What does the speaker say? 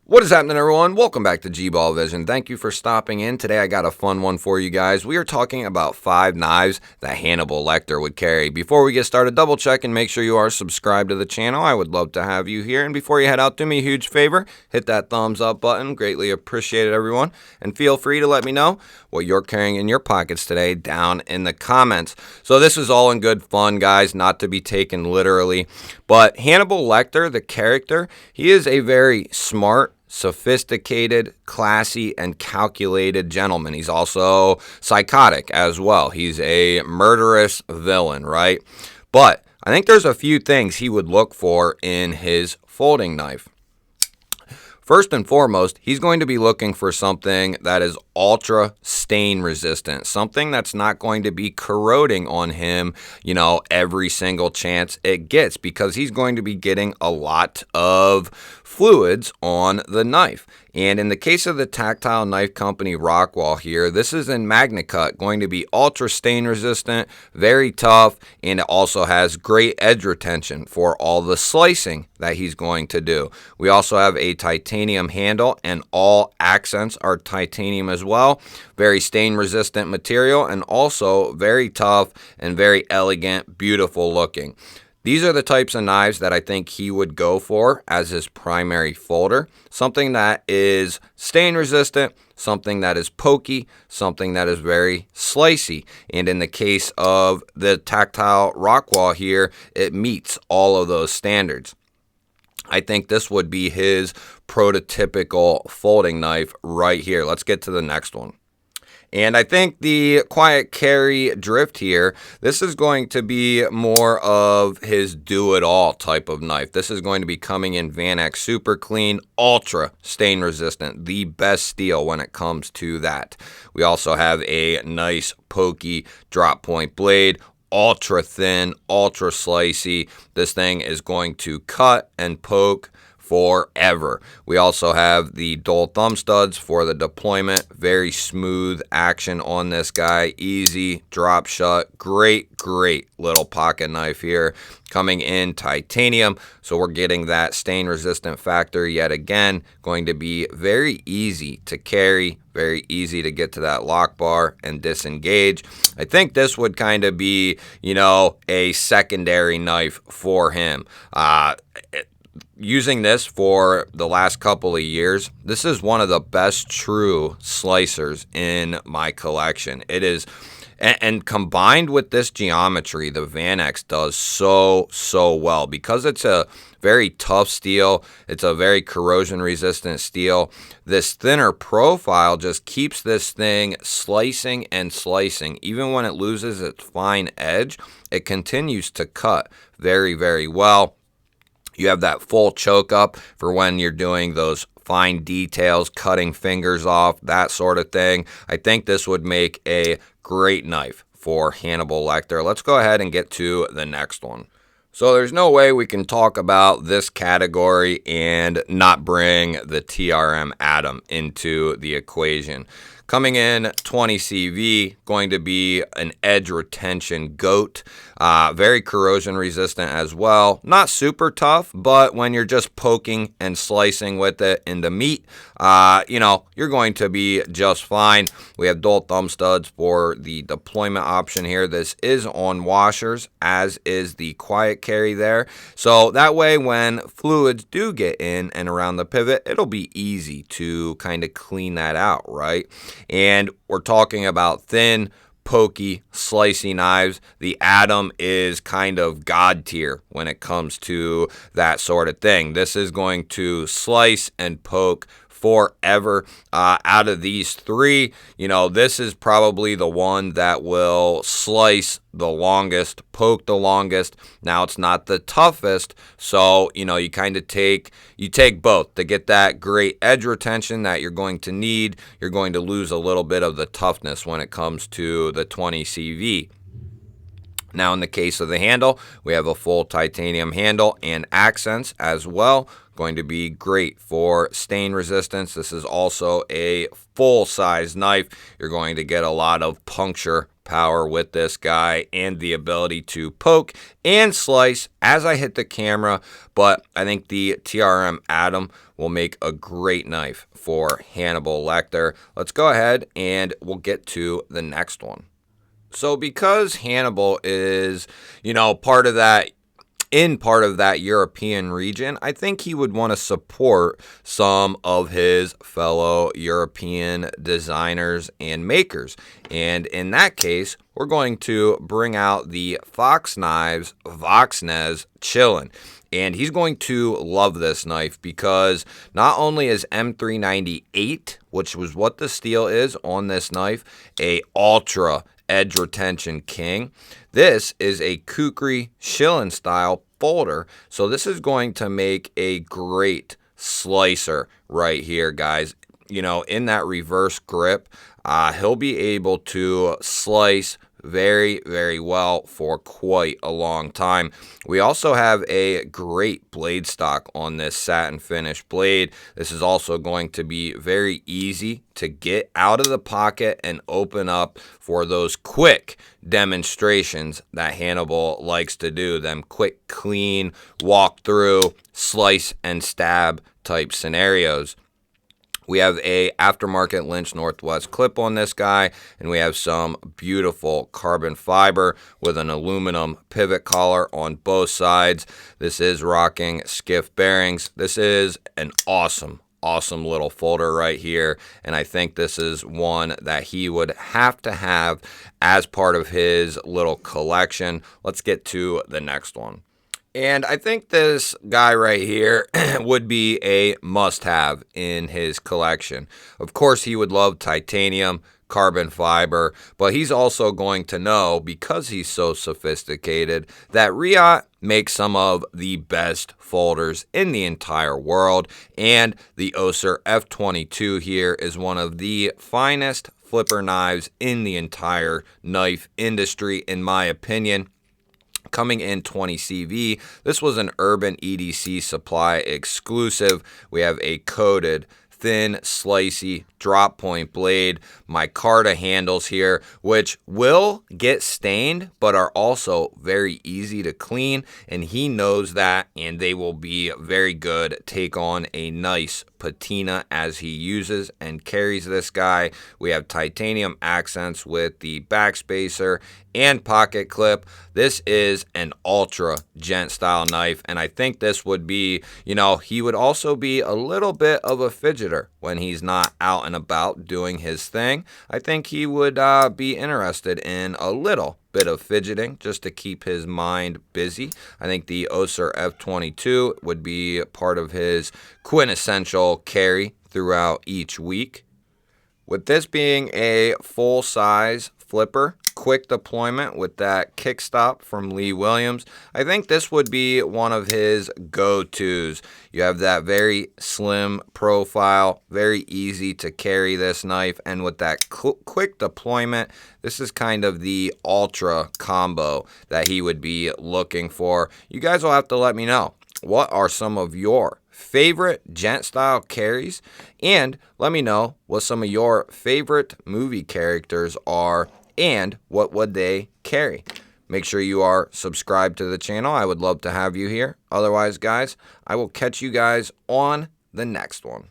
What is happening, everyone? Welcome back to G-Ball Vision. Thank you for stopping in. Today I got a fun one for you guys. We are talking about 5 knives that Hannibal Lecter would carry. Before we get started, double check and make sure you are subscribed to the channel. I would love to have you here. And before you head out, do me a huge favor, hit that thumbs up button. Greatly appreciate it, everyone. And feel free to let me know what you're carrying in your pockets today down in the comments. So this is all in good fun, guys, not to be taken literally. But Hannibal Lecter, the character, he is a very smart, sophisticated, classy, and calculated gentleman. He's also psychotic as well. He's a murderous villain, right? But I think there's a few things he would look for in his folding knife. First and foremost, he's going to be looking for something that is ultra stain resistant, something that's not going to be corroding on him, every single chance it gets, because he's going to be getting a lot of fluids on the knife. And in the case of the Tactile Knife Company Rockwall here, this is in MagnaCut, going to be ultra stain resistant, very tough, and it also has great edge retention for all the slicing that he's going to do. We also have a titanium handle, and all accents are titanium as well. Very stain resistant material, and also very tough and very elegant, beautiful looking. These are the types of knives that I think he would go for as his primary folder. Something that is stain resistant, something that is pokey, something that is very slicey. And in the case of the Tactile Rockwall here, it meets all of those standards. I think this would be his prototypical folding knife right here. Let's get to the next one. And I think the quiet carry drift here, this is going to be more of his do-it-all type of knife. This is going to be coming in Van-X Super Clean, ultra stain resistant, the best steel when it comes to that. We also have a nice pokey drop point blade, ultra thin, ultra slicey. This thing is going to cut and poke forever. We also have the dual thumb studs for the deployment. Very smooth action on this guy. Easy drop shut. Great little pocket knife here. Coming in titanium, so we're getting that stain resistant factor yet again. Going to be very easy to carry, very easy to get to that lock bar and disengage. I think this would kind of be, a secondary knife for him. Using this for the last couple of years, this is one of the best true slicers in my collection. It is, and combined with this geometry, the Van-X does so well because it's a very tough steel. It's a very corrosion resistant steel. This thinner profile just keeps this thing slicing and slicing. Even when it loses its fine edge, it continues to cut very well. You have that full choke up for when you're doing those fine details, cutting fingers off, that sort of thing. I think this would make a great knife for Hannibal Lecter. Let's go ahead and get to the next one. So there's no way we can talk about this category and not bring the TRM Atom into the equation. Coming in 20 CV, going to be an edge retention goat. Very corrosion resistant as well. Not super tough, but when you're just poking and slicing with it into meat, you're going to be just fine. We have dual thumb studs for the deployment option here. This is on washers, as is the quiet carry there. So that way when fluids do get in and around the pivot, it'll be easy to kind of clean that out, right? And we're talking about thin, pokey, slicey knives. The Atom is kind of god tier when it comes to that sort of thing. This is going to slice and poke forever. Out of these three, this is probably the one that will slice the longest, poke the longest. Now it's not the toughest, so you kind of take both to get that great edge retention that you're going to need. You're going to lose a little bit of the toughness when it comes to the 20 CV. Now in the case of the handle, we have a full titanium handle and accents as well. Going to be great for stain resistance. This is also a full-size knife. You're going to get a lot of puncture power with this guy and the ability to poke and slice as I hit the camera, but I think the TRM Atom will make a great knife for Hannibal Lecter. Let's go ahead and we'll get to the next one. So because Hannibal is, part of that European region, I think he would want to support some of his fellow European designers and makers. And in that case, we're going to bring out the Fox Knives Voxes Chillin'. And he's going to love this knife because not only is M398, which was what the steel is on this knife, a ultra edge retention king, this is a kukri shillin style folder. So this is going to make a great slicer right here, guys. In that reverse grip, he'll be able to slice very, very well for quite a long time. We also have a great blade stock on this satin finish blade. This is also going to be very easy to get out of the pocket and open up for those quick demonstrations that Hannibal likes to do. Them quick, clean, walk through, slice and stab type scenarios. We have a aftermarket Lynch Northwest clip on this guy, and we have some beautiful carbon fiber with an aluminum pivot collar on both sides. This is rocking skiff bearings. This is an awesome little folder right here, and I think this is one that he would have to have as part of his little collection. Let's get to the next one. And I think this guy right here would be a must-have in his collection. Of course, he would love titanium, carbon fiber, but he's also going to know, because he's so sophisticated, that Riot makes some of the best folders in the entire world, and the OSER F22 here is one of the finest flipper knives in the entire knife industry, in my opinion. Coming in 20 CV, this was an Urban EDC Supply exclusive. We have a coated, thin, slicey drop point blade, micarta handles here, which will get stained, but are also very easy to clean, and he knows that, and they will be very good. Take on a nice patina as he uses and carries this guy. We have titanium accents with the backspacer and pocket clip. This is an ultra gent style knife, and I think this would be, he would also be a little bit of a fidgeter when he's not out and about doing his thing. I think he would be interested in a little bit of fidgeting just to keep his mind busy. I think the OSER F22 would be part of his quintessential carry throughout each week. With this being a full-size flipper, quick deployment with that kickstop from Lee Williams, I think this would be one of his go-tos. You have that very slim profile, very easy to carry this knife, and with that quick deployment, this is kind of the ultra combo that he would be looking for. You guys will have to let me know, what are some of your favorite gent style carries, and let me know what some of your favorite movie characters are and what would they carry. Make sure you are subscribed to the channel. I would love to have you here. Otherwise, guys, I will catch you guys on the next one.